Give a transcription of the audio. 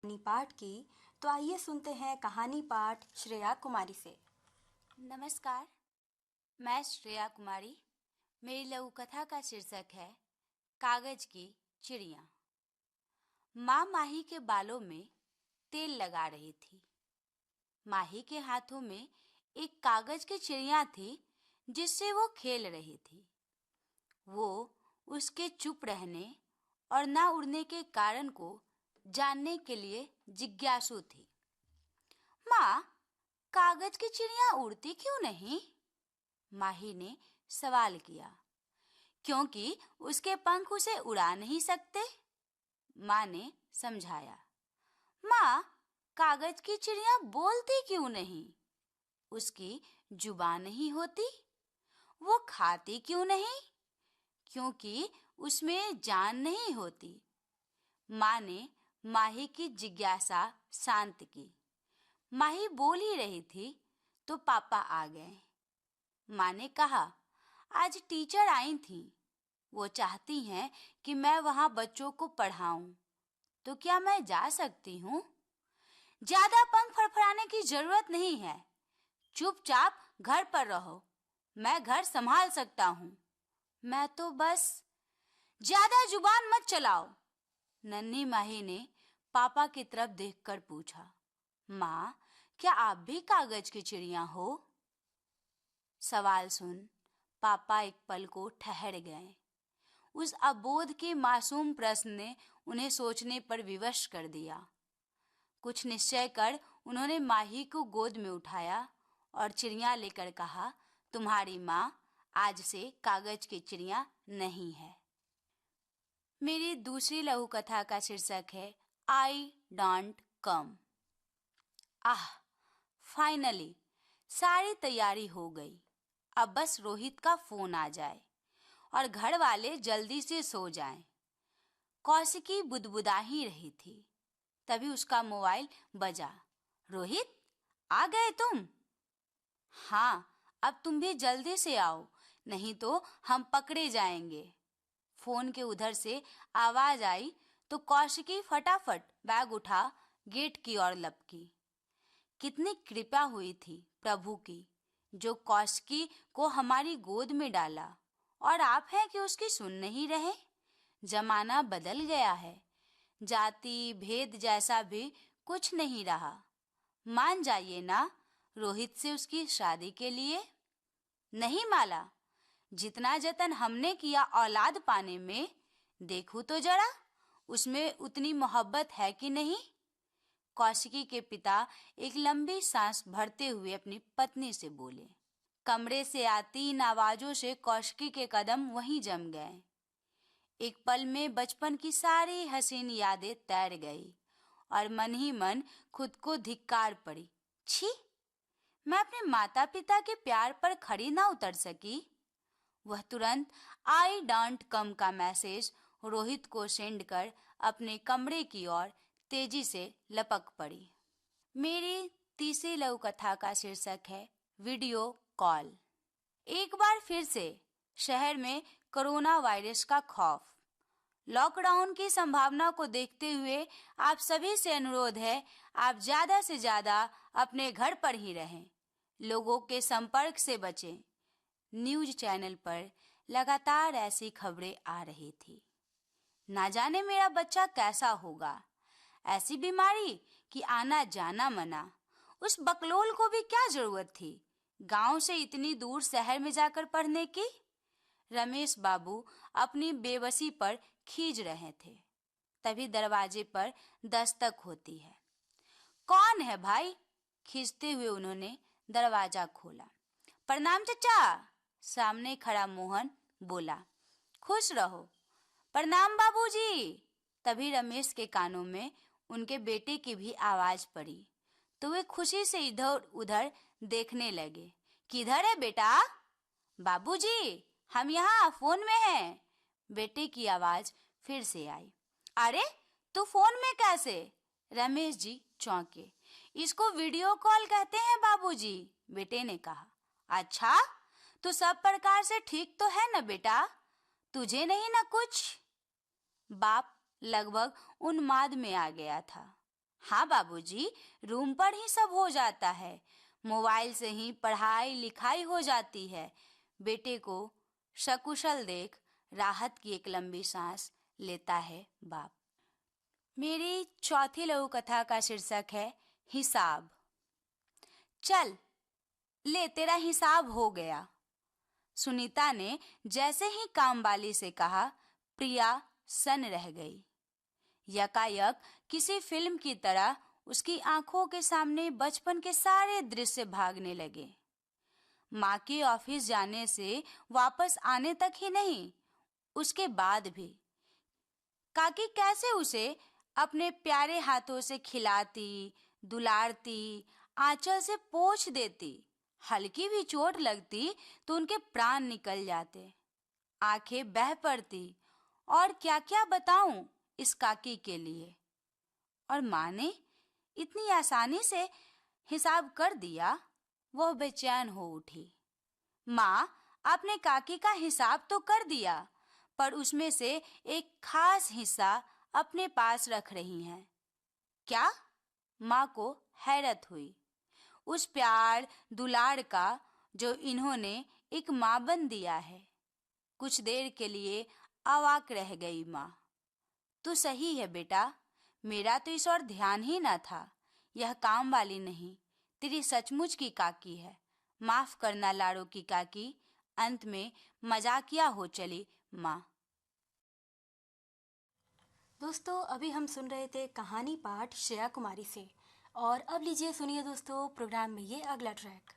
कहानी पाठ की। तो आइए सुनते हैं कहानी पाठ श्रेया कुमारी से। नमस्कार, मैं श्रेया कुमारी। मेरी लघु कथा का शीर्षक है कागज की चिड़िया। माँ माही के बालों में तेल लगा रही थी। माही के हाथों में एक कागज की चिड़िया थी जिससे वो खेल रही थी। वो उसके चुप रहने और ना उड़ने के कारण को जानने के लिए जिज्ञासु थी। माँ, कागज की चिड़िया उड़ती क्यों नहीं? माही ने सवाल किया। क्योंकि उसके पंख उसे उड़ा नहीं सकते, माँ ने समझाया। माँ, कागज की चिड़िया बोलती क्यों नहीं? उसकी जुबान नहीं होती। वो खाती क्यों नहीं? क्योंकि उसमें जान नहीं होती। माँ ने माही की जिज्ञासा शांत की। माही बोल ही रही थी तो पापा आ गए। माँ ने कहा, आज टीचर आई थीं। वो चाहती हैं कि मैं वहाँ बच्चों को पढ़ाऊं। तो क्या मैं जा सकती हूँ? ज्यादा पंख फड़फड़ाने की जरूरत नहीं है। चुपचाप घर पर रहो। मैं घर संभाल सकता हूँ। मैं तो बस। ज्यादा जुबान मत चलाओ। नन्ही माही ने पापा की तरफ देखकर पूछा। माँ, क्या आप भी कागज की चिड़िया हो? सवाल सुन पापा एक पल को ठहर गए। उस अबोध के मासूम प्रश्न ने उन्हें सोचने पर विवश कर दिया। कुछ निश्चय कर उन्होंने माही को गोद में उठाया और चिड़िया लेकर कहा, तुम्हारी माँ आज से कागज की चिड़िया नहीं है। मेरी दूसरी लघु कथा का शीर्षक है आई डोंट कम। फाइनली सारी तैयारी हो गई। अब बस रोहित का फोन आ जाए और घर वाले जल्दी से सो जाएं। कौशिकी बुदबुदा ही रही थी। तभी उसका मोबाइल बजा। रोहित, आ गए तुम? हाँ, अब तुम भी जल्दी से आओ, नहीं तो हम पकड़े जाएंगे। फोन के उधर से आवाज आई तो कौशिकी फटाफट बैग उठा गेट की ओर लपकी। कितनी कृपा हुई थी प्रभु की, जो कौशिकी को हमारी गोद में डाला। और आप हैं कि उसकी सुन नहीं रहे। जमाना बदल गया है। जाति भेद जैसा भी कुछ नहीं रहा। मान जाइए ना रोहित से उसकी शादी के लिए। नहीं माला, जितना जतन हमने किया औलाद पाने में, देखो तो जरा उसमें उतनी मोहब्बत है कि नहीं। कौशिकी के पिता एक लंबी सांस भरते हुए अपनी पत्नी से बोले। कमरे से आती इन आवाजों से कौशिकी के कदम वहीं जम गए। एक पल में बचपन की सारी हसीन यादें तैर गई और मन ही मन खुद को धिक्कार पड़ी। छी, मैं अपने माता पिता के प्यार पर खड़ी ना उतर सकी। वह तुरंत आई डोंट कम का मैसेज रोहित को सेंड कर अपने कमरे की ओर तेजी से लपक पड़ी। मेरी तीसरी लघु कथा का शीर्षक है वीडियो कॉल। एक बार फिर से शहर में कोरोना वायरस का खौफ। लॉकडाउन की संभावना को देखते हुए आप सभी से अनुरोध है, आप ज्यादा से ज्यादा अपने घर पर ही रहें। लोगों के संपर्क से बचें। न्यूज चैनल पर लगातार ऐसी खबरें आ रही थी। ना जाने मेरा बच्चा कैसा होगा। ऐसी बीमारी कि आना जाना मना। उस बकलोल को भी क्या जरूरत थी गांव से इतनी दूर शहर में जाकर पढ़ने की। रमेश बाबू अपनी बेबसी पर खींच रहे थे। तभी दरवाजे पर दस्तक होती है। कौन है भाई? खींचते हुए उन्होंने दरवाजा खोला। प्रणाम चचा, सामने खड़ा मोहन बोला। खुश रहो। प्रणाम बाबूजी। तभी रमेश के कानों में उनके बेटे की भी आवाज पड़ी तो वे खुशी से इधर उधर देखने लगे। किधर है बेटा? बाबूजी, हम यहाँ फोन में हैं। बेटे की आवाज फिर से आई। अरे, तू फोन में कैसे? रमेश जी चौंके। इसको वीडियो कॉल कहते हैं बाबूजी, बेटे ने कहा। अच्छा, तो सब प्रकार से ठीक तो है ना बेटा? तुझे नहीं ना कुछ? बाप लगभग उन्माद में आ गया था। हाँ बाबूजी, रूम पर ही सब हो जाता है। मोबाइल से ही पढ़ाई लिखाई हो जाती है। बेटे को सकुशल देख राहत की एक लंबी सांस लेता है बाप। मेरी चौथी लघु कथा का शीर्षक है हिसाब। चल ले, तेरा हिसाब हो गया। सुनीता ने जैसे ही कामवाली से कहा, प्रिया सन रह गई। यकायक किसी फिल्म की तरह उसकी आंखों के सामने बचपन के सारे दृश्य भागने लगे। माँ के ऑफिस जाने से वापस आने तक ही नहीं, उसके बाद भी काकी कैसे उसे अपने प्यारे हाथों से खिलाती, दुलारती, आंचल से पोंछ देती। हल्की भी चोट लगती तो उनके प्राण निकल जाते, आंखें बह पड़ती। और क्या क्या बताऊं इस काकी के लिए। और माँ ने इतनी आसानी से हिसाब कर दिया, वह बेचैन हो उठी। माँ, आपने काकी का हिसाब तो कर दिया, पर उसमें से एक खास हिस्सा अपने पास रख रही हैं। क्या? माँ को हैरत हुई। उस प्यार दुलार का जो इन्होंने एक माँ बन दिया है। कुछ देर के लिए अवाक रह गई माँ। तू सही है बेटा, मेरा तो इस और ध्यान ही न था। यह काम वाली नहीं, तेरी सचमुच की काकी है। माफ करना लाड़ो की काकी। अंत में मजाकिया हो चली माँ। दोस्तों, अभी हम सुन रहे थे कहानी पाठ श्रेया कुमारी से। और अब लीजिए सुनिए दोस्तों प्रोग्राम में ये अगला ट्रैक।